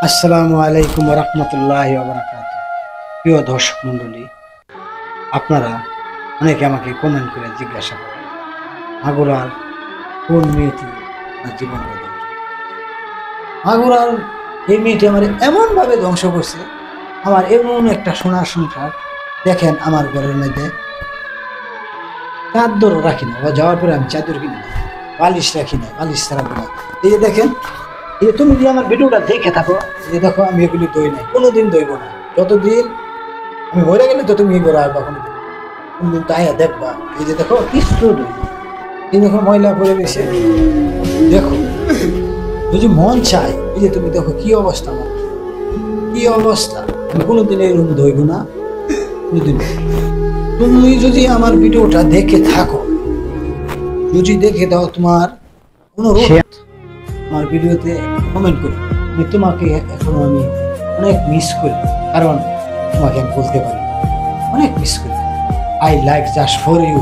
আসসালামু আলাইকুম রহমতুল্লাহ বারাকাত। প্রিয় দর্শক মণ্ডলী, আপনারা অনেকে আমাকে কমেন্ট করে জিজ্ঞাসা করেন মাগুরার কোন মেয়েটি আমার জীবনকে ধ্বংস। মাগুরার এই মেয়েটি আমার এমনভাবে ধ্বংস করছে, আমার এমন একটা সোনার সংসার। দেখেন, আমার ঘরের মধ্যে চাদরও রাখি না, বা যাওয়ার পরে আমি চাদর কিনি না, বালিশ রাখি না, বালিশ ছাড়াবো না। এই যে দেখেন, এই যে তুমি যদি আমার ভিডিওটা দেখে থাকো, এই যে দেখো আমি এগুলি দই নাই, কোনোদিন দইব না। যতদিন আমি মরে গেলে তো তুমি এগুলো আসবা, কোনদিন তাইয়া দেখবা। এই যে দেখো কিছু দই, এই দেখো ময়লা পড়ে গেছে। দেখো যদি মন চায়, এই যে তুমি দেখো কি অবস্থা, আমার কি অবস্থা। আমি কোনোদিন এরকম দইব না, কোনোদিন। তুমি যদি আমার ভিডিওটা দেখে থাকো, যদি দেখে দাও, তোমার অনুরোধ আমার ভিডিওতে কমেন্ট করি। আমি তোমাকে এখনো আমি অনেক মিস করি, কারণ তোমাকে আমি বলতে পারি অনেক মিস করি। I like just for you.